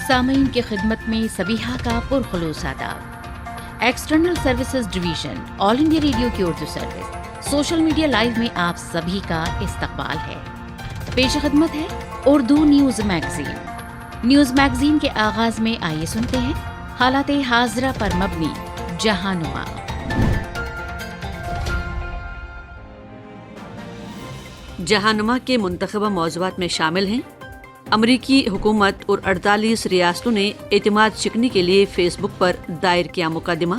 سامعین کی خدمت میں سبیحہ کا پرخلوص آداب۔ ایکسٹرنل سروسز ڈویژن آل انڈیا ریڈیو کی Urdu service social media live میں آپ سبھی کا استقبال ہے۔ پیش خدمت ہے Urdu news magazine. News magazine کے آغاز میں آئیے سنتے ہیں حالات حاضرہ پر مبنی جہانما۔ جہانما کے منتخبہ موضوعات میں شامل ہیں: امریکی حکومت اور 48 ریاستوں نے اعتماد شکنی کے لیے فیس بک پر دائر کیا مقدمہ،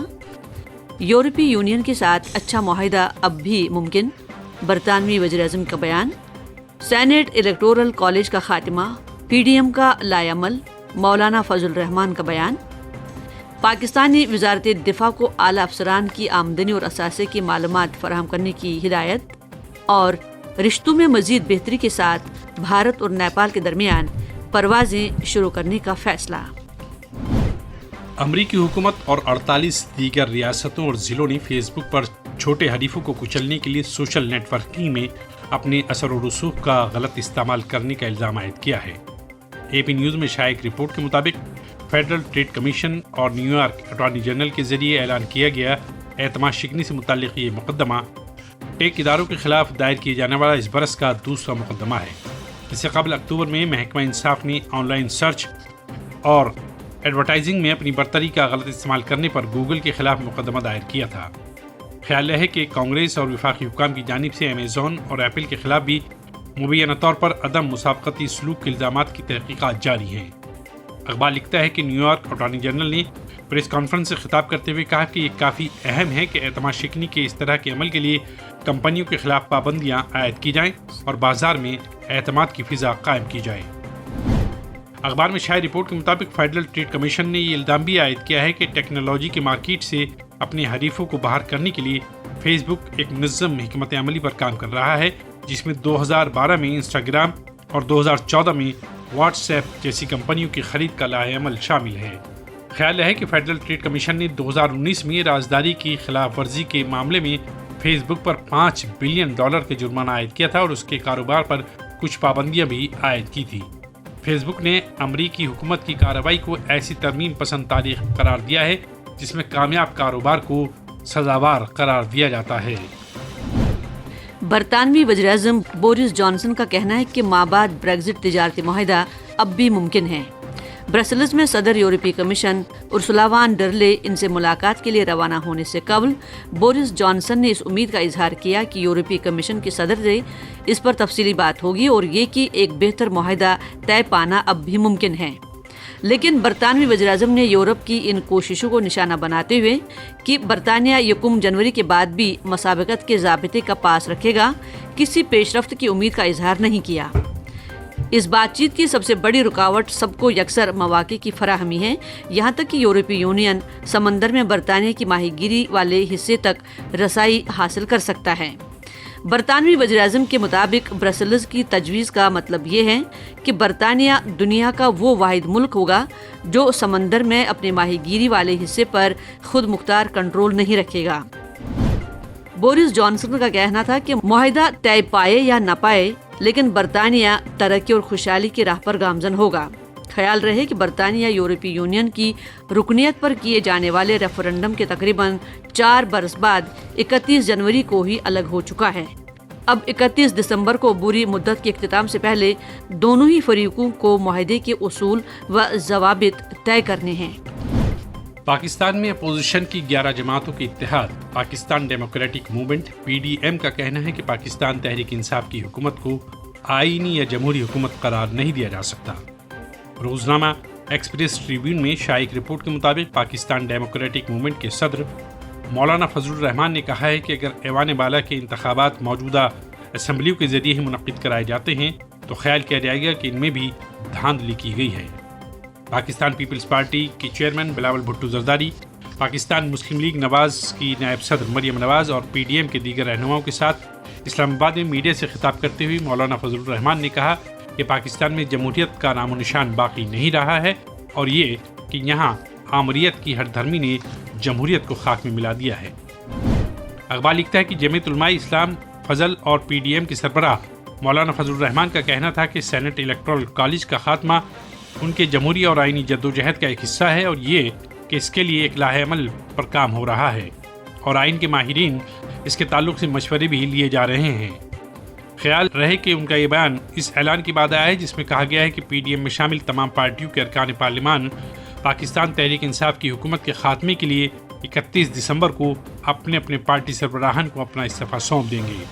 یورپی یونین کے ساتھ اچھا معاہدہ اب بھی ممکن، برطانوی وزیر اعظم کا بیان، سینیٹ الیکٹورل کالج کا خاتمہ، پی ڈی ایم کا لائعمل، مولانا فضل الرحمان کا بیان، پاکستانی وزارت دفاع کو اعلیٰ افسران کی آمدنی اور اثاثے کی معلومات فراہم کرنے کی ہدایت، اور رشتوں میں مزید بہتری کے ساتھ بھارت اور نیپال کے درمیان پروازیں شروع کرنے کا فیصلہ۔ امریکی حکومت اور 48 دیگر ریاستوں اور ضلعوں نے فیس بک پر چھوٹے حریفوں کو کچلنے کے لیے سوشل نیٹ ورکنگ میں اپنے اثر و رسوخ کا غلط استعمال کرنے کا الزام عائد کیا ہے۔ اے پی نیوز میں شائع ایک رپورٹ کے مطابق فیڈرل ٹریڈ کمیشن اور نیو یارک اٹارنی جنرل کے ذریعے اعلان کیا گیا اعتماد شکنی سے متعلق یہ مقدمہ ٹیک اداروں کے خلاف دائر کیے جانے والا اس برس کا دوسرا مقدمہ ہے۔ اس سے قبل اکتوبر میں محکمہ انصاف نے آن لائن سرچ اور ایڈورٹائزنگ میں اپنی برتری کا غلط استعمال کرنے پر گوگل کے خلاف مقدمہ دائر کیا تھا۔ خیال ہے کہ کانگریس اور وفاقی حکام کی جانب سے امیزون اور ایپل کے خلاف بھی مبینہ طور پر عدم مسابقتی سلوک کے الزامات کی تحقیقات جاری ہیں۔ اخبار لکھتا ہے کہ نیو یارک اٹارنی جنرل نے پریس کانفرنس سے خطاب کرتے ہوئے کہا کہ یہ کافی اہم ہے کہ اعتماد شکنی کے اس طرح کے عمل کے لیے کمپنیوں کے خلاف پابندیاں عائد کی جائیں اور بازار میں اعتماد کی فضا قائم کی جائے۔ اخبار میں شائع رپورٹ کے مطابق فیڈرل ٹریڈ کمیشن نے یہ الزام بھی عائد کیا ہے کہ ٹیکنالوجی کے مارکیٹ سے اپنے حریفوں کو باہر کرنے کے لیے فیس بک ایک منظم حکمت عملی پر کام کر رہا ہے، جس میں 2012 میں انسٹاگرام اور 2014 میں واٹس ایپ جیسی کمپنیوں کی خرید کا لائحہ شامل ہے۔ خیال ہے کہ فیڈرل ٹریڈ کمیشن نے 2019 میں رازداری کی خلاف ورزی کے معاملے میں فیس بک پر $5 بلین کے جرمانہ عائد کیا تھا اور اس کے کاروبار پر کچھ پابندیاں بھی عائد کی تھی۔ فیس بک نے امریکی حکومت کی کارروائی کو ایسی ترمیم پسند تاریخ قرار دیا ہے جس میں کامیاب کاروبار کو سزاوار قرار دیا جاتا ہے۔ برطانوی وزیر اعظم بورس جانسن کا کہنا ہے کہ مابعد بریگزٹ تجارتی معاہدہ اب بھی ممکن ہے۔ برسلز میں صدر یورپی کمیشن ارسولا وان ڈر لے ان سے ملاقات کے لیے روانہ ہونے سے قبل بورس جانسن نے اس امید کا اظہار کیا کہ یورپی کمیشن کے صدر سے اس پر تفصیلی بات ہوگی اور یہ کہ ایک بہتر معاہدہ طے پانا اب بھی ممکن ہے۔ لیکن برطانوی وزیر اعظم نے یورپ کی ان کوششوں کو نشانہ بناتے ہوئے کہ برطانیہ 1 جنوری کے بعد بھی مسابقت کے ضابطے کا پاس رکھے گا، کسی پیش رفت کی امید کا اظہار نہیں کیا۔ اس بات چیت کی سب سے بڑی رکاوٹ سب کو یکسر مواقع کی فراہمی ہے، یہاں تک کہ یورپی یونین سمندر میں برطانیہ کی ماہی گیری والے حصے تک رسائی حاصل کر سکتا ہے۔ برطانوی وزیر اعظم کے مطابق برسلز کی تجویز کا مطلب یہ ہے کہ برطانیہ دنیا کا وہ واحد ملک ہوگا جو سمندر میں اپنے ماہی گیری والے حصے پر خود مختار کنٹرول نہیں رکھے گا۔ بورس جانسن کا کہنا تھا کہ معاہدہ طے پائے یا نہ پائے لیکن برطانیہ ترقی اور خوشحالی کی راہ پر گامزن ہوگا۔ خیال رہے کہ برطانیہ یورپی یونین کی رکنیت پر کیے جانے والے ریفرنڈم کے تقریباً 4 برس بعد 31 جنوری کو ہی الگ ہو چکا ہے۔ اب 31 دسمبر کو عبوری مدت کے اختتام سے پہلے دونوں ہی فریقوں کو معاہدے کے اصول و ضوابط طے کرنے ہیں۔ پاکستان میں اپوزیشن کی 11 جماعتوں کے اتحاد پاکستان ڈیموکریٹک موومنٹ PDM کا کہنا ہے کہ پاکستان تحریک انصاف کی حکومت کو آئینی یا جمہوری حکومت قرار نہیں دیا جا سکتا۔ روزنامہ ایکسپریس ٹریبیون میں شائع ایک رپورٹ کے مطابق پاکستان ڈیموکریٹک موومنٹ کے صدر مولانا فضل الرحمان نے کہا ہے کہ اگر ایوان بالا کے انتخابات موجودہ اسمبلیوں کے ذریعے ہی منعقد کرائے جاتے ہیں تو خیال کیا جائے گا کہ ان میں بھی دھاندلی کی گئی ہے۔ پاکستان پیپلز پارٹی کی چیئرمین بلاول بھٹو زرداری، پاکستان مسلم لیگ نواز کی نائب صدر مریم نواز اور PDM کے دیگر رہنماؤں کے ساتھ اسلام آباد میں میڈیا سے خطاب کرتے ہوئے مولانا فضل الرحمان نے کہا کہ پاکستان میں جمہوریت کا نام و نشان باقی نہیں رہا ہے اور یہ کہ یہاں آمریت کی ہر دھرمی نے جمہوریت کو خاک میں ملا دیا ہے۔ اخبار لکھتا ہے کہ جمعیت علماء اسلام فضل اور PDM کے سربراہ مولانا فضل الرحمان کا کہنا تھا کہ سینٹ الیکٹورل کالج کا خاتمہ ان کے جمہوری اور آئینی جدوجہد کا ایک حصہ ہے اور یہ کہ اس کے لیے ایک لاہ عمل پر کام ہو رہا ہے اور آئین کے ماہرین اس کے تعلق سے مشورے بھی لیے جا رہے ہیں۔ خیال رہے کہ ان کا یہ بیان اس اعلان کے بعد آیا ہے جس میں کہا گیا ہے کہ پی ڈی ایم میں شامل تمام پارٹیوں کے ارکان پارلیمان پاکستان تحریک انصاف کی حکومت کے خاتمے کے لیے 31 دسمبر کو اپنے اپنے پارٹی سربراہان کو اپنا استعفیٰ سونپ دیں گے۔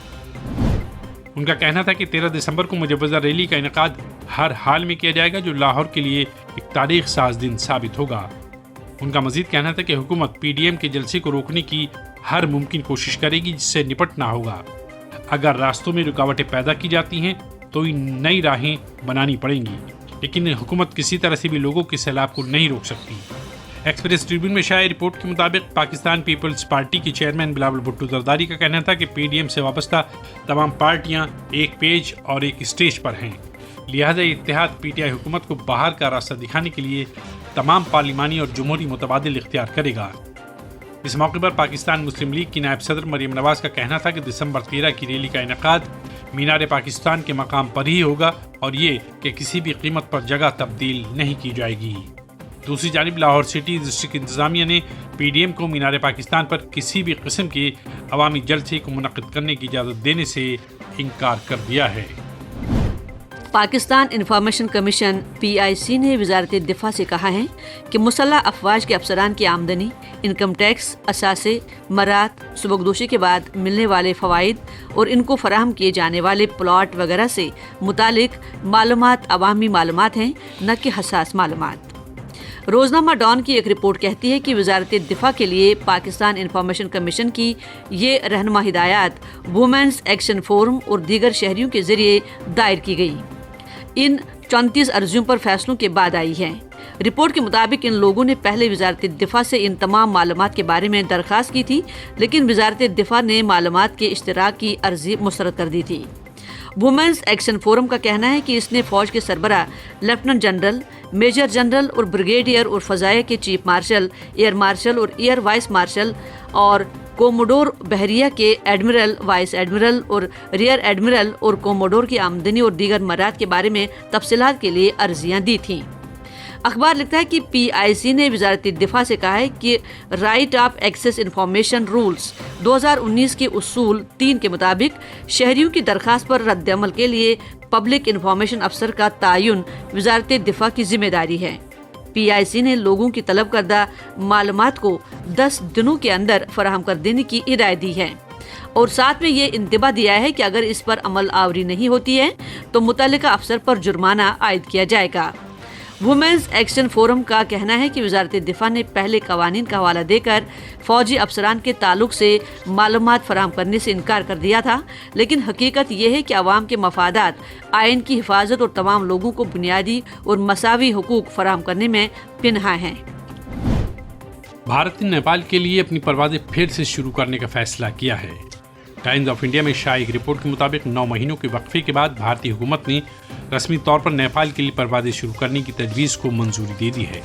ان کا کہنا تھا کہ 13 دسمبر کو مجوزہ ریلی کا انعقاد ہر حال میں کیا جائے گا جو لاہور کے لیے ایک تاریخ ساز دن ثابت ہوگا۔ ان کا مزید کہنا تھا کہ حکومت پی ڈی ایم کے جلسے کو روکنے کی ہر ممکن کوشش کرے گی جس سے نپٹنا ہوگا۔ اگر راستوں میں رکاوٹیں پیدا کی جاتی ہیں تو نئی راہیں بنانی پڑیں گی، لیکن حکومت کسی طرح سے بھی لوگوں کے سیلاب کو نہیں روک سکتی۔ ایکسپریس ٹریبیون میں شائع رپورٹ کے مطابق پاکستان پیپلز پارٹی کے چیئرمین بلاول بھٹو زرداری کا کہنا تھا کہ پی ڈی ایم سے وابستہ تمام پارٹیاں ایک پیج اور ایک اسٹیج پر ہیں، لہذا یہ اتحاد پی ٹی آئی حکومت کو باہر کا راستہ دکھانے کے لیے تمام پارلیمانی اور جمہوری متبادل اختیار کرے گا۔ اس موقع پر پاکستان مسلم لیگ کی نائب صدر مریم نواز کا کہنا تھا کہ دسمبر 13 کی ریلی کا انعقاد مینار پاکستان کے مقام پر ہی ہوگا اور یہ کہ کسی بھی قیمت پر جگہ تبدیل نہیں کی جائے گی۔ دوسری جانب لاہور سٹی ڈسٹرکٹ انتظامیہ نے پی ڈی ایم کو مینار پاکستان پر کسی بھی قسم کے عوامی جلسے کو منعقد کرنے کی اجازت دینے سے انکار کر دیا ہے۔ پاکستان انفارمیشن کمیشن PIC نے وزارت دفاع سے کہا ہے کہ مسلح افواج کے افسران کی آمدنی، انکم ٹیکس، اثاثے، مرات، سبکدوشی کے بعد ملنے والے فوائد اور ان کو فراہم کیے جانے والے پلاٹ وغیرہ سے متعلق معلومات عوامی معلومات ہیں، نہ کہ حساس معلومات۔ روزنامہ ڈان کی ایک رپورٹ کہتی ہے کہ وزارت دفاع کے لیے پاکستان انفارمیشن کمیشن کی یہ رہنما ہدایات وومنز ایکشن فورم اور دیگر شہریوں کے ذریعے دائر کی گئی۔ ان 34 عرضیوں پر فیصلوں کے بعد آئی ہیں۔ رپورٹ کے مطابق ان لوگوں نے پہلے وزارت دفاع سے ان تمام معلومات کے بارے میں درخواست کی تھی، لیکن وزارت دفاع نے معلومات کے اشتراک کی عرضی مسترد کر دی تھی۔ وومنز ایکشن فورم کا کہنا ہے کہ اس نے فوج کے سربراہ لیفٹیننٹ جنرل، میجر جنرل اور بریگیڈیئر اور فضائیہ کے چیف مارشل، ایئر مارشل اور ایئر وائس مارشل اور کوموڈور بحریہ کے ایڈمرل، وائس ایڈمرل اور ریئر ایڈمرل اور کوموڈور کی آمدنی اور دیگر مرات کے بارے میں تفصیلات کے لیے عرضیاں دی تھیں۔ اخبار لکھتا ہے کہ PIC نے وزارت دفاع سے کہا ہے کہ right of access information rules 2019 کے اصول 3 کے مطابق شہریوں کی درخواست پر رد عمل کے لیے پبلک انفارمیشن افسر کا تعین وزارت دفاع کی ذمہ داری ہے۔ PIC نے لوگوں کی طلب کردہ معلومات کو 10 دنوں کے اندر فراہم کر دینے کی ہدایت دی ہے اور ساتھ میں یہ انتباہ دیا ہے کہ اگر اس پر عمل آوری نہیں ہوتی ہے تو متعلقہ افسر پر جرمانہ عائد کیا جائے گا۔ وومنز ایکشن فورم کا کہنا ہے کہ وزارت دفاع نے پہلے قوانین کا حوالہ دے کر فوجی افسران کے تعلق سے معلومات فراہم کرنے سے انکار کر دیا تھا، لیکن حقیقت یہ ہے کہ عوام کے مفادات، آئین کی حفاظت اور تمام لوگوں کو بنیادی اور مساوی حقوق فراہم کرنے میں پنہاں ہیں۔ بھارت نے نیپال کے لیے اپنی پروازیں پھر سے شروع کرنے کا فیصلہ کیا ہے۔ ٹائمز آف انڈیا میں شائع ایک رپورٹ کے مطابق 9 مہینوں کے وقفے کے بعد بھارتی حکومت نے رسمی طور پر نیپال کے لیے پروازیں شروع کرنے کی تجویز کو منظوری دے دی ہے۔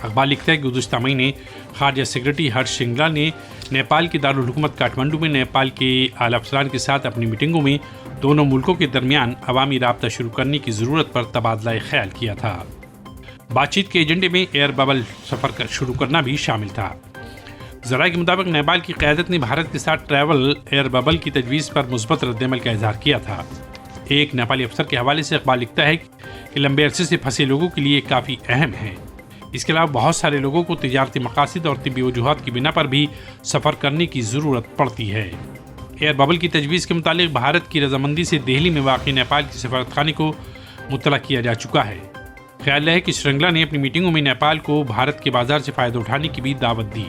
اخبار لکھتا ہے کہ گزشتہ مہینے خارجہ سیکرٹری ہرش شنگلا نے نیپال کے دارالحکومت کاٹمانڈو میں نیپال کے اعلیٰ افسران کے ساتھ اپنی میٹنگوں میں دونوں ملکوں کے درمیان عوامی رابطہ شروع کرنے کی ضرورت پر تبادلہ خیال کیا تھا۔ بات چیت کے ایجنڈے میں ایئر ببل سفر شروع کرنا بھی شامل تھا۔ ذرائع کے مطابق نیپال کی قیادت نے بھارت کے ساتھ ٹریول ایئر ببل کی تجویز پر مثبت رد عمل کا اظہار کیا تھا۔ ایک نیپالی افسر کے حوالے سے اخبار لکھتا ہے کہ لمبے عرصے سے پھنسے لوگوں کے لیے کافی اہم ہے۔ اس کے علاوہ بہت سارے لوگوں کو تجارتی مقاصد اور طبی وجوہات کی بنا پر بھی سفر کرنے کی ضرورت پڑتی ہے۔ ایئر ببل کی تجویز کے متعلق بھارت کی رضامندی سے دہلی میں واقع نیپال کے سفارت خانے کو مطلع کیا جا چکا ہے۔ خیال ہے کہ شرنگلا نے اپنی میٹنگوں میں نیپال کو بھارت کے بازار سے فائدہ اٹھانے کی بھی دعوت دی۔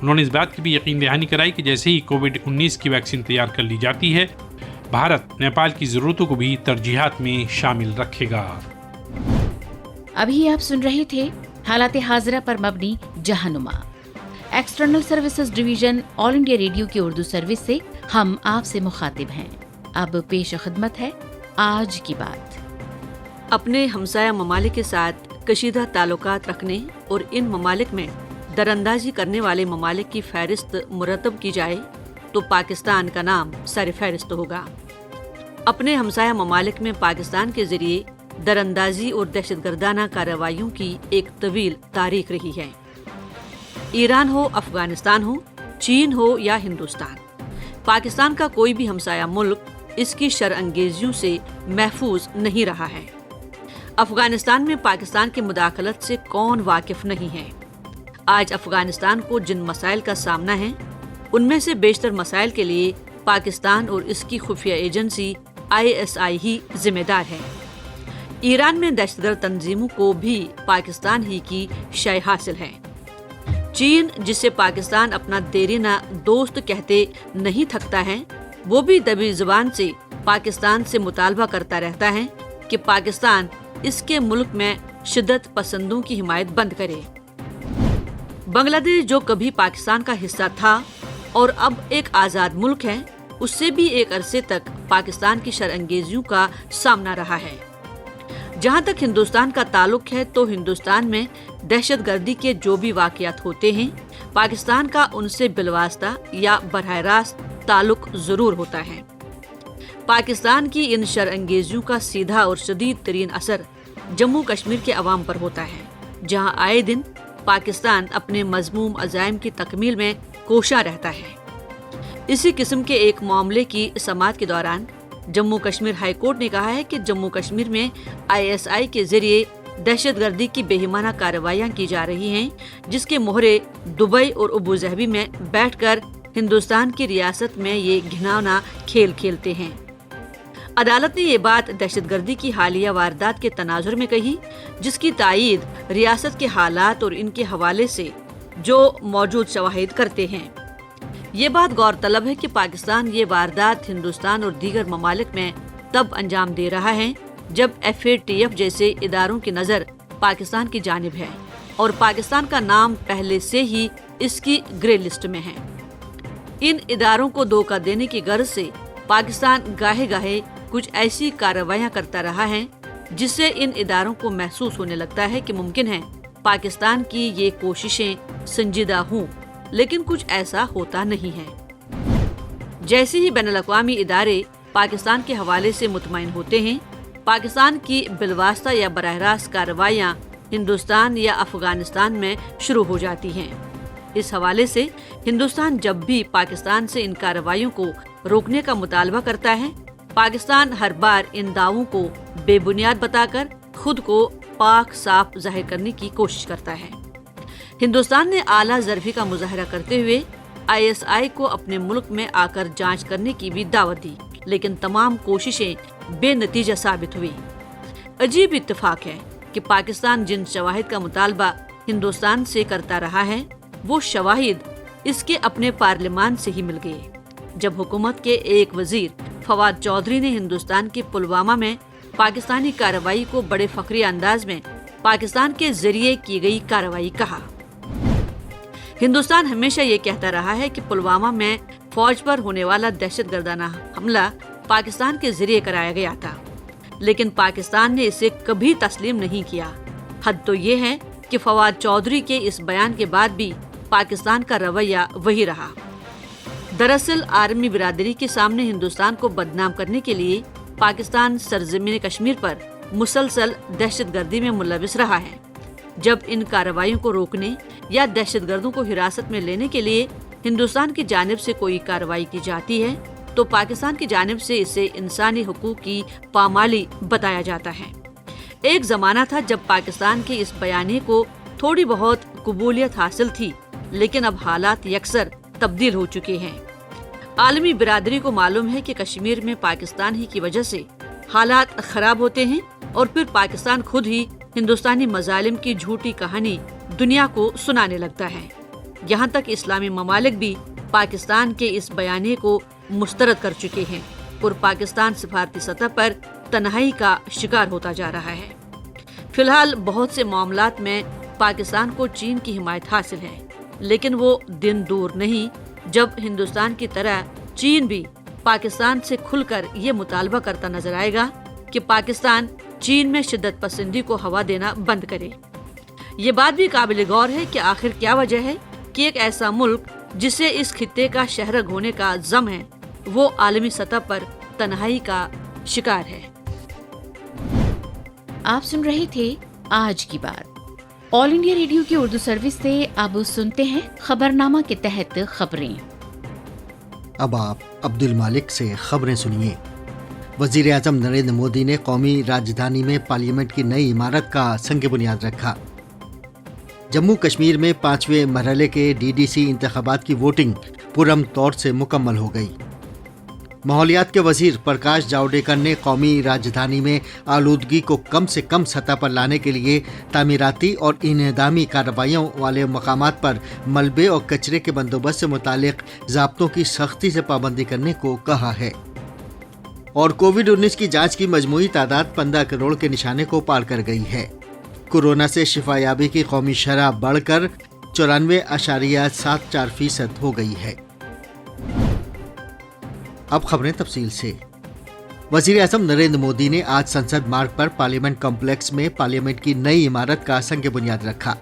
انہوں نے اس بات کی بھی یقین دہانی کرائی کہ جیسے ہی کووڈ-19 کی ویکسین تیار کر لی جاتی ہے، بھارت نیپال کی ضرورتوں کو بھی ترجیحات میں شامل رکھے گا۔ ابھی آپ سن رہے تھے حالات حاضرہ پر مبنی جہنما۔ ایکسٹرنل سروسز ڈویژن آل انڈیا ریڈیو کی اردو سروس سے ہم آپ سے مخاطب ہیں۔ اب پیش خدمت ہے آج کی بات۔ اپنے ہمسایہ ممالک کے ساتھ کشیدہ تعلقات رکھنے اور ان ممالک میں دراندازی کرنے والے ممالک کی فہرست مرتب کی جائے تو پاکستان کا نام سر فہرست ہوگا۔ اپنے ہمسایہ ممالک میں پاکستان کے ذریعے दरअंदाजी और दहशतगर्दाना कार्रवाइयों की एक तवील तारीख रही है। ईरान हो, अफगानिस्तान हो, चीन हो या हिंदुस्तान, पाकिस्तान का कोई भी हमसाया मुल्क इसकी शरअंगेजियों से महफूज नहीं रहा है। अफगानिस्तान में पाकिस्तान की मुदाखलत से कौन वाकिफ नहीं है। आज अफगानिस्तान को जिन मसाइल का सामना है उनमें से बेशतर मसाइल के लिए पाकिस्तान और इसकी खुफिया एजेंसी ISI ही जिम्मेदार है। ईरान में दहशतगर्द तंजीमों को भी पाकिस्तान ही की शय हासिल है। चीन, जिसे पाकिस्तान अपना देरीना दोस्त कहते नहीं थकता है, वो भी दबी जुबान से पाकिस्तान से मुतालबा करता रहता है कि पाकिस्तान इसके मुल्क में शिद्दत पसंदों की हिमायत बंद करे। बांग्लादेश, जो कभी पाकिस्तान का हिस्सा था और अब एक आज़ाद मुल्क है, उससे भी एक अरसे तक पाकिस्तान की शरअंगेजियों का सामना रहा है। जहाँ तक हिंदुस्तान का ताल्लुक है तो हिंदुस्तान में दहशतगर्दी के जो भी वाक़यात होते हैं, पाकिस्तान का उनसे बिलवास्ता या बरह रास्त ताल्लुक ज़रूर होता है। पाकिस्तान की इन शरअंगेजियों का सीधा और शदीद तरीन असर जम्मू कश्मीर के अवाम पर होता है, जहाँ आए दिन पाकिस्तान अपने मज़मूम अज़ाइम की तकमील में कोशा रहता है। इसी किस्म के एक मामले की समाअत के दौरान जम्मू कश्मीर हाई कोर्ट ने कहा है कि जम्मू कश्मीर में ISI के जरिए दहशतगर्दी की बेहिमाना कार्रवाइयाँ की जा रही हैं, जिसके मोहरे दुबई और अबू ज़हबी में बैठकर हिंदुस्तान की रियासत में ये घिनौना खेल खेलते हैं। अदालत ने ये बात दहशतगर्दी की हालिया वारदात के तनाजुर में कही, जिसकी तायीद रियासत के हालात और इनके हवाले से जो मौजूद शवाहिद करते हैं। ये बात गौरतलब है कि पाकिस्तान ये वारदात हिंदुस्तान और दीगर ममालिक में तब अंजाम दे रहा है जब FATF जैसे इदारों की नज़र पाकिस्तान की जानिब है और पाकिस्तान का नाम पहले से ही इसकी ग्रे लिस्ट में है। इन इदारों को धोखा देने की गर्ज से पाकिस्तान गाहे गाहे कुछ ऐसी कार्रवाइयाँ करता रहा है जिससे इन इदारों को महसूस होने लगता है कि मुमकिन है पाकिस्तान की ये कोशिशें संजीदा हों, लेकिन कुछ ऐसा होता नहीं है। जैसे ही बैनुल-अक़वामी इदारे पाकिस्तान के हवाले से मुतमईन होते हैं, पाकिस्तान की बिलवास्ता या बराह रास्त कार्रवाइयाँ हिंदुस्तान या अफगानिस्तान में शुरू हो जाती हैं। इस हवाले से हिंदुस्तान जब भी पाकिस्तान से इन कार्रवाइयों को रोकने का मुतालबा करता है, पाकिस्तान हर बार इन दावों को बेबुनियाद बताकर खुद को पाक साफ जाहिर करने की कोशिश करता है। हिंदुस्तान ने आला ज़रफ़ी का मुज़ाहरा करते हुए ISI को अपने मुल्क में आकर जांच करने की भी दावत दी, लेकिन तमाम कोशिशें बेनतीजा साबित हुई। अजीब इत्तेफाक है कि पाकिस्तान जिन शवाहिद का मुतालबा हिंदुस्तान से करता रहा है, वो शवाहिद इसके अपने पार्लिमान से ही मिल गए। जब हुकूमत के एक वजीर फवाद चौधरी ने हिंदुस्तान के पुलवामा में पाकिस्तानी कार्रवाई को बड़े फखरी अंदाज में पाकिस्तान के जरिए की गई कार्रवाई कहा। हिंदुस्तान हमेशा ये कहता रहा है कि पुलवामा में फौज पर होने वाला दहशतगर्दाना हमला पाकिस्तान के जरिए कराया गया था, लेकिन पाकिस्तान ने इसे कभी तस्लीम नहीं किया। हद तो ये है कि फवाद चौधरी के इस बयान के बाद भी पाकिस्तान का रवैया वही रहा। दरअसल आर्मी बिरादरी के सामने हिंदुस्तान को बदनाम करने के लिए पाकिस्तान सरजमीन कश्मीर पर मुसलसल दहशतगर्दी में मुलविस रहा है। जब इन कार्रवाइयों को रोकने या दहशतगर्दों को हिरासत में लेने के लिए हिंदुस्तान की जानिब से कोई कार्रवाई की जाती है, तो पाकिस्तान की जानिब से इसे इंसानी हुकूक की पामाली बताया जाता है। एक जमाना था जब पाकिस्तान के इस बयानी को थोड़ी बहुत कबूलियत हासिल थी, लेकिन अब हालात यकसर तब्दील हो चुके हैं। आलमी बिरादरी को मालूम है कि कश्मीर में पाकिस्तान ही की वजह से हालात खराब होते हैं और फिर पाकिस्तान खुद ही हिंदुस्तानी मजालिम की झूठी कहानी दुनिया को सुनाने लगता है। यहाँ तक इस्लामी ममालिक भी पाकिस्तान के इस बयाने को मुस्तरद कर चुके हैं और पाकिस्तान सिफारती सतह पर तन्हाई का शिकार होता जा रहा है। फिलहाल बहुत से मामलात में पाकिस्तान को चीन की हिमायत हासिल है, लेकिन वो दिन दूर नहीं जब हिंदुस्तान की तरह चीन भी पाकिस्तान से खुलकर ये मुतालबा करता नजर आएगा कि पाकिस्तान चीन में शिद्दत पसंदी को हवा देना बंद करे। ये बात भी काबिल गौर है कि आखिर क्या वजह है कि एक ऐसा मुल्क जिसे इस खित्ते का शहरग होने का ज़म है, वो आलमी सतह पर तन्हाई का शिकार है। आप सुन रहे थे आज की बात। ऑल इंडिया रेडियो की उर्दू सर्विस से अब सुनते हैं खबरनामा के तहत खबरें। अब आप अब्दुल मालिक से खबरें सुनिए। वजीर आज़म नरेंद्र मोदी ने कौमी राजधानी में पार्लियामेंट की नई इमारत का संग बुनियाद रखा। जम्मू कश्मीर में 5वें मरहले के डीडीसी इंतखाबात की वोटिंग पुरअमन तौर से मुकम्मल हो गई। माहौलियात के वजीर प्रकाश जावड़ेकर ने कौमी राजधानी में आलूदगी को कम से कम सतह पर लाने के लिए तामीराती और इन्हदामी कार्रवाइयों वाले मकामात पर मलबे और कचरे के बंदोबस्त से मुतालिक ज़ाब्तों की सख्ती से पाबंदी करने को कहा है। और कोविड-19 की जांच की मजमूई तादाद 15 करोड़ के निशाने को पार कर गई है। कोरोना से शिफायाबी की कौमी शरह बढ़कर 94.74% हो गई है। अब खबरें तफसील से। वजीर आज़म नरेंद्र मोदी ने आज संसद मार्ग पर पार्लियामेंट कॉम्प्लेक्स में पार्लियामेंट की नई इमारत का संग बुनियाद रखा।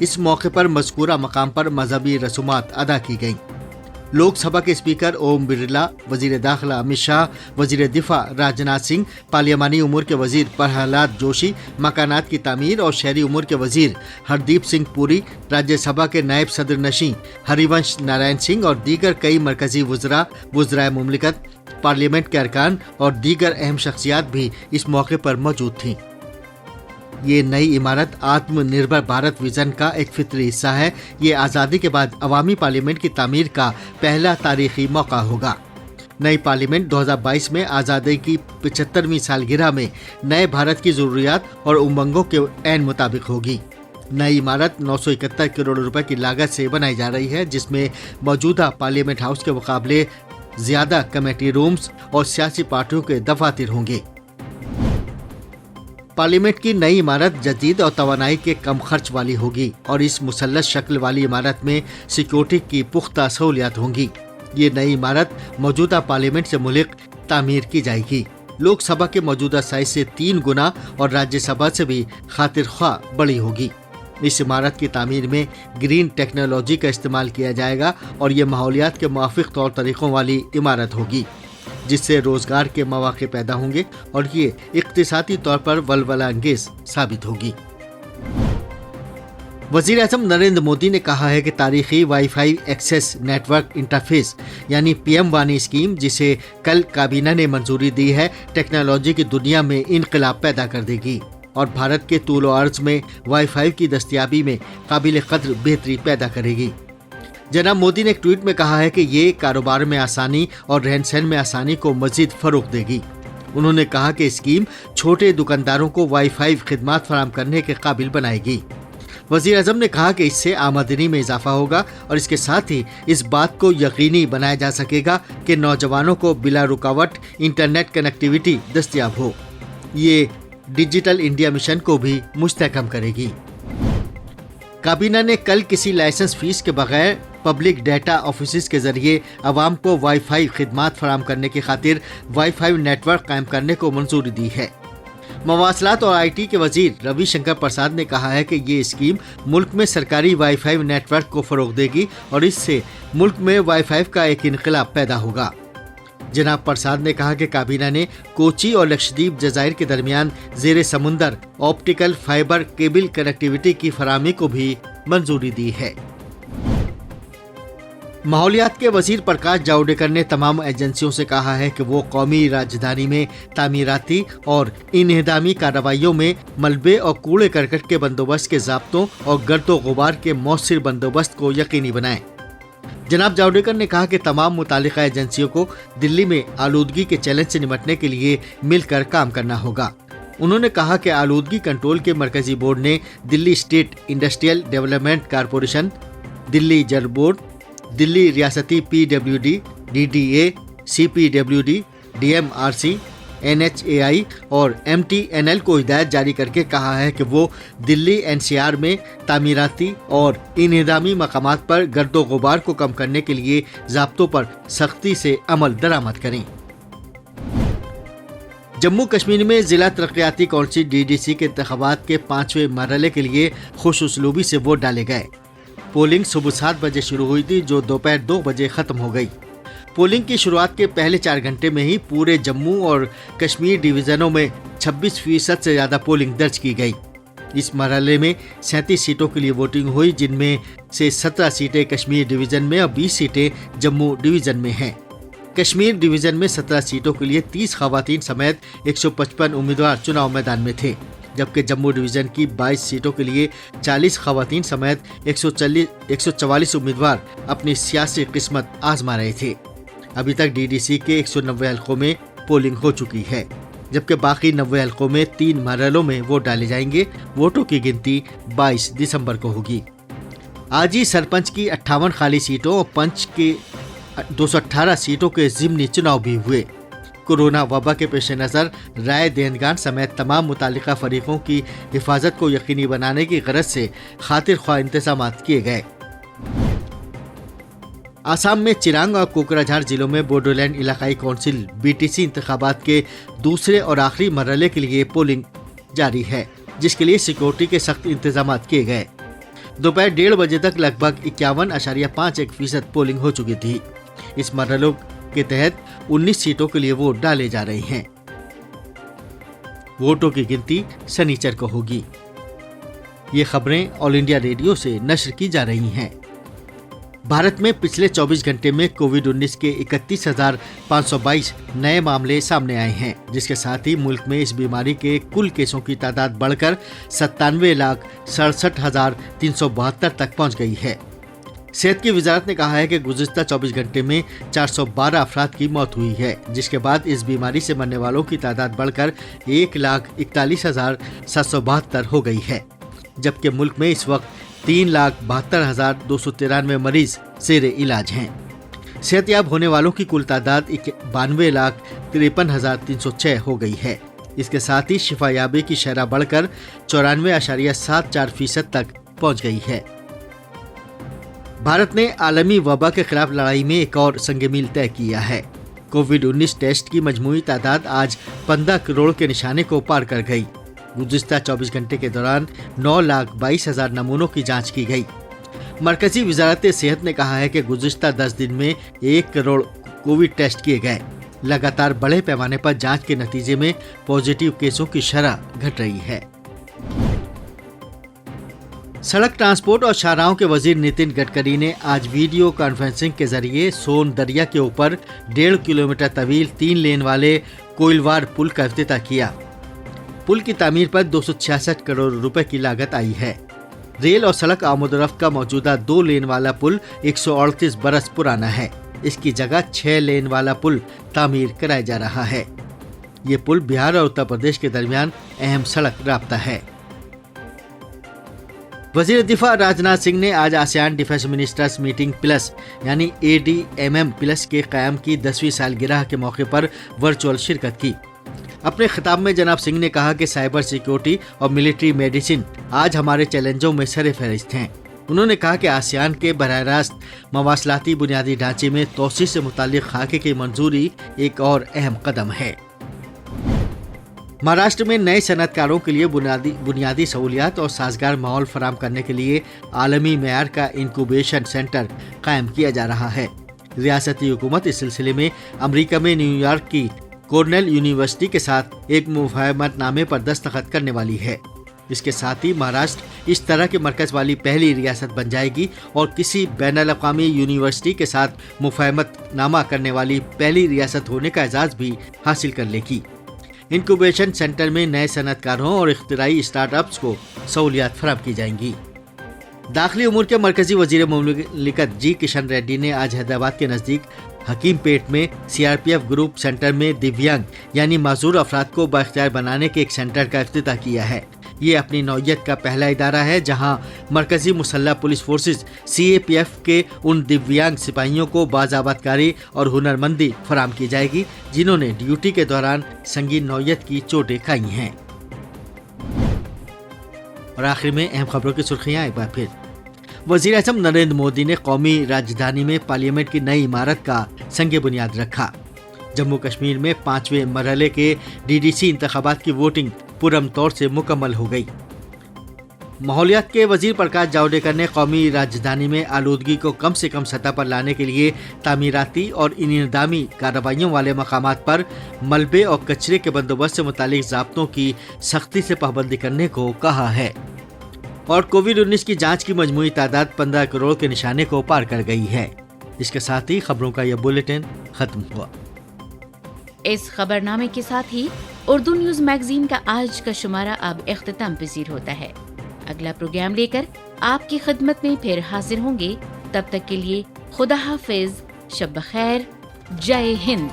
इस मौके पर मज़कूरा मकाम पर मजहबी रसूमात अदा की गईं। लोकसभा के स्पीकर ओम बिरला, वजीर दाखिला अमित शाह, वजीर दिफा राजनाथ सिंह, पार्लियामानी उमूर के वजीर प्रहलाद जोशी, मकानात की तामीर और शहरी उमूर के वजीर हरदीप सिंह पुरी, राज्यसभा के नायब सदर नशीं हरिवंश नारायण सिंह और दीगर कई मरकजी वज़राए मुमलिकत, पार्लियामेंट के अरकान और दीगर अहम शख्सियात भी इस मौके पर मौजूद थीं। ये नई इमारत आत्मनिर्भर भारत विजन का एक फितरी हिस्सा है। ये आज़ादी के बाद अवामी पार्लियामेंट की तामीर का पहला तारीखी मौका होगा। नई पार्लियामेंट 2022 में आज़ादी की 75वीं सालगिरह में नए भारत की ज़रूरियात और उमंगों के ऐन मुताबिक होगी। नई इमारत 971 करोड़ रुपए की लागत से बनाई जा रही है, जिसमें मौजूदा पार्लियामेंट हाउस के मुकाबले ज़्यादा कमेटी रूम्स और सियासी पार्टियों के दफातर होंगे। पार्लियामेंट की नई इमारत जदीद और तवानाई के कम खर्च वाली होगी और इस मुसल्लस शक्ल वाली इमारत में सिक्योरिटी की पुख्ता सहूलियात होंगी। ये नई इमारत मौजूदा पार्लियामेंट से मुल्क तामीर की जाएगी। लोकसभा के मौजूदा साइज से 3 गुना और राज्यसभा से भी खातिर ख्वाह बड़ी होगी। इस इमारत की तामीर में ग्रीन टेक्नोलॉजी का इस्तेमाल किया जाएगा और ये माहौलियात के मुवाफिक तौर तरीक़ों वाली इमारत होगी, जिससे रोजगार के मौके पैदा होंगे और ये इक्तिसादी तौर पर वलवला अंगेज साबित होगी। वज़ीर आज़म नरेंद्र मोदी ने कहा है कि तारीखी वाईफाई एक्सेस नेटवर्क इंटरफेस यानी PM वानी स्कीम, जिसे कल काबीना ने मंजूरी दी है, टेक्नोलॉजी की दुनिया में इनकलाब पैदा कर देगी और भारत के तूल और अर्ज में वाईफाई की दस्तयाबी में काबिल कद्र बेहतरी पैदा करेगी। जनाब मोदी ने एक ट्वीट में कहा है कि ये कारोबार में आसानी और रहन सहन में आसानी को मजीद फरोग देगी। उन्होंने कहा कि स्कीम छोटे दुकानदारों को वाईफाई खिदमात फराहम करने के काबिल बनाएगी। वज़ीर आज़म ने कहा कि इससे आमदनी में इजाफा होगा और इसके साथ ही इस बात को यकीनी बनाया जा सकेगा कि नौजवानों को बिला रुकावट इंटरनेट कनेक्टिविटी दस्तयाब हो। ये डिजिटल इंडिया मिशन को भी मुस्तहकम करेगी। काबीना ने कल किसी लाइसेंस फीस के बगैर पब्लिक डेटा ऑफिस के जरिए आवाम को वाईफाई खिदमात फराहम करने की खातिर वाईफाई नेटवर्क कायम करने को मंजूरी दी है। मवासलात और IT के वजीर रवि शंकर प्रसाद ने कहा है कि ये स्कीम मुल्क में सरकारी वाईफाई नेटवर्क को फरोग देगी और इससे मुल्क में वाईफाई का एक इनकलाब पैदा होगा। जनाब प्रसाद ने कहा कि काबीना ने कोची और लक्षद्वीप जजायर के दरमियान जेर समुंदर ऑप्टिकल फाइबर केबल कनेक्टिविटी की फराहमी को भी मंजूरी दी है। माहौलियात के वजीर प्रकाश जावड़ेकर ने तमाम एजेंसियों से कहा है कि वो कौमी राजधानी में तामीराती और इन्हदामी कार्रवाइयों में मलबे और कूड़े करकट के बंदोबस्त के ज़ाब्तों और गर्दो गुबार के मौसर बंदोबस्त को यकीनी बनाएं। जनाब जावड़ेकर ने कहा कि तमाम मुतालिका एजेंसियों को दिल्ली में आलूदगी के चैलेंज से निपटने के लिए मिलकर काम करना होगा। उन्होंने कहा कि आलूदगी कंट्रोल के मरकजी बोर्ड ने Delhi state industrial development corporation, Delhi जल बोर्ड, दिल्ली रियासती PWD, DDA, CPWD, DMRC, NHAI और MTNL को हिदायत जारी करके कहा है कि वो दिल्ली NCR में तामीराती और इन्हदामी मकामात पर गर्दो गुबार को कम करने के लिए ज़ाब्तों पर सख्ती से अमल दरामद करें। जम्मू कश्मीर में ज़िला तरक्याती कौंसिल DDC के इंतखाबात के 5वें मरहले के लिए खुश उसलूबी से वोट डाले गए। पोलिंग सुबह 7 बजे शुरू हुई थी, जो दोपहर 2 बजे ख़त्म हो गई। पोलिंग की शुरुआत के पहले 4 घंटे में ही पूरे जम्मू और कश्मीर डिवीजनों में 26% से ज़्यादा पोलिंग दर्ज की गई। इस मरहले में 37 सीटों के लिए वोटिंग हुई, जिनमें से 17 सीटें कश्मीर डिवीजन में और 20 सीटें जम्मू डिवीजन में हैं। कश्मीर डिवीजन में 17 सीटों के लिए 30 खवातीन समेत 155 उम्मीदवार चुनाव मैदान में थे, जबकि जम्मू डिवीजन की 22 सीटों के लिए 40 खवातीन समेत 144 उम्मीदवार अपनी सियासी किस्मत आजमा रहे थे। अभी तक डीडीसी के 190 हलकों में पोलिंग हो चुकी है, जबकि बाकी 90 हलकों में 3 मरहलों में वोट डाले जाएंगे। वोटों की गिनती 22 दिसंबर को होगी। आज ही सरपंच की 58 खाली सीटों और पंच के 218 सीटों के ज़िमनी चुनाव भी हुए। कोरोना वबा के पेश नज़र राय दहिंदगान समेत तमाम मुतालिका फरीकों की हिफाजत को यकीनी बनाने की गरज से खातिर ख्वाह इंतजाम किए गए। आसाम में चिरांग और कोकराझार जिलों में बोडोलैंड इलाकाई कौंसिल बीटीसी इंतखाबात के दूसरे और आखिरी मरहले के लिए पोलिंग जारी है, जिसके लिए सिक्योरिटी के सख्त इंतजाम किए गए। दोपहर 1:30 बजे तक लगभग 51.51% पोलिंग हो चुकी थी। इस मरहलों के तहत 19 सीटों के लिए वोट डाले जा रहे हैं। वोटों की गिनती शनिचर को होगी। ये खबरें ऑल इंडिया रेडियो से नश्र की जा रही हैं। भारत में पिछले 24 घंटे में कोविड-19 के 31,522 नए मामले सामने आए हैं, जिसके साथ ही मुल्क में इस बीमारी के कुल केसों की तादाद बढ़कर 97,67,372 तक पहुंच गई है। सेहत की वजारत ने कहा है कि गुज़िश्ता 24 घंटे में 412 अफराद की मौत हुई है, जिसके बाद इस बीमारी से मरने वालों की तादाद बढ़कर 1,41,772 हो गई है, जबकि मुल्क में इस वक्त 3,72,293 मरीज जेर इलाज हैं। सेहतयाब होने वालों की कुल तादाद 92,53,306 हो गई है। इसके साथ ही शिफायाबी की शरह बढ़कर 94.74% तक पहुंच गई है। भारत ने आलमी वबा के खिलाफ लड़ाई में एक और संग मील तय किया है। कोविड-19 टेस्ट की मजमूई तादाद आज 15 करोड़ के निशाने को पार कर गई। गुज़िश्ता 24 घंटे के दौरान 9,22,000 नमूनों की जांच की गई। मरकजी वजारत सेहत ने कहा है कि गुज़िश्ता 10 दिन में 1 करोड़ कोविड टेस्ट किए गए। लगातार बड़े पैमाने पर जांच के नतीजे में पॉजिटिव केसों की शरह घट रही है। सड़क ट्रांसपोर्ट और शाहराहों के वजीर नितिन गडकरी ने आज वीडियो कॉन्फ्रेंसिंग के जरिए सोन दरिया के ऊपर 1.5 किलोमीटर तवील 3 लेन वाले कोइलवाड़ पुल का इफ्तिताह किया। पुल की तामीर पर 266 करोड़ रुपए की लागत आई है। रेल और सड़क आमदोरफ्त का मौजूदा 2 लेन वाला पुल 138 बरस पुराना है। इसकी जगह 6 लेन वाला पुल तामीर कराया जा रहा है। ये पुल बिहार और उत्तर प्रदेश के दरमियान अहम सड़क राब्ता है। वजीर दिफा राजनाथ सिंह ने आज ASEAN defence ministers meeting plus यानी ADMM प्लस के क़याम की 10वीं सालगिरह के मौके पर वर्चुअल शिरकत की। अपने खिताब में जनाब सिंह ने कहा कि साइबर सिक्योरिटी और मिलिट्री मेडिसिन आज हमारे चैलेंजों में सरे फहरिस्त हैं। उन्होंने कहा कि आसियान के बराह रास्त मवासलाती बुनियादी ढांचे में तोसी से मुतालिक खाके की मंजूरी एक और अहम कदम है। महाराष्ट्र में नए सनअतकारों के लिए बुनियादी सहूलियात और साजगार माहौल फराम करने के लिए आलमी मेयार का इंक्यूबेशन सेंटर कायम किया जा रहा है। रियासती हुकूमत इस सिलसिले में अमेरिका में न्यूयॉर्क की कॉर्नेल यूनिवर्सिटी के साथ एक मुफाहमतनामे पर दस्तखत करने वाली है। इसके साथ ही महाराष्ट्र इस तरह के मरकज वाली पहली रियासत बन जाएगी और किसी बैनुल-अक़वामी यूनिवर्सिटी के साथ मुफाहमतनामा करने वाली पहली रियासत होने का एजाज़ भी हासिल कर लेगी। इंक्यूबेशन सेंटर में नए सनअतकारों और इख्तिराई स्टार्टअप्स को सहूलियात फराहम की जाएंगी। दाखिली उमूर के मरकजी वजीर मुमलिकत जी किशन रेड्डी ने आज हैदराबाद के नज़दीक हकीमपेट में CRPF ग्रुप सेंटर में दिव्यांग यानी माजूर अफराद को बाइख्तियार बनाने के एक सेंटर का इफ्तिताह किया है। ये अपनी नौयत का पहला इदारा है जहां मरकजी मुसल्लह पुलिस फोर्सेस CAPF के उन दिव्यांग सिपाहियों को बाज़ाबतकारी और हुनरमंदी फराम की जाएगी जिन्होंने ड्यूटी के दौरान संगीन नौयत की चोटें खाई हैं। और आखिर में अहम खबरों की सुर्खियां एक बार फिर। वज़ीर आज़म नरेंद्र मोदी ने कौमी राजधानी में पार्लियामेंट की नई इमारत का संग बुनियाद रखा। जम्मू कश्मीर में 5वें मरहले के DDC इंतखाबात की वोटिंग पुरम तौर से मुकम्मल हो गई। माहौलियात के वजीर प्रकाश जावड़ेकर ने कौमी राजधानी में आलूदगी को कम से कम सतह पर लाने के लिए तामीराती और इंदामी कार्रवाइयों वाले मकामात पर मलबे और कचरे के बंदोबस्त से मुतालिक ज़ाब्तों की सख्ती से पाबंदी करने को कहा है। और कोविड-19 की जांच की मजमूई तादाद 15 करोड़ के निशाने को पार कर गई है। इसके साथ ही खबरों का यह बुलेटिन खत्म हुआ। इस खबरनामे के साथ ही उर्दू न्यूज मैगजीन का आज का शुमारा अब इख्तिताम पजीर होता है। अगला प्रोग्राम लेकर आपकी खिदमत में फिर हाजिर होंगे। तब तक के लिए खुदा हाफिज, शब बखैर, जय हिंद।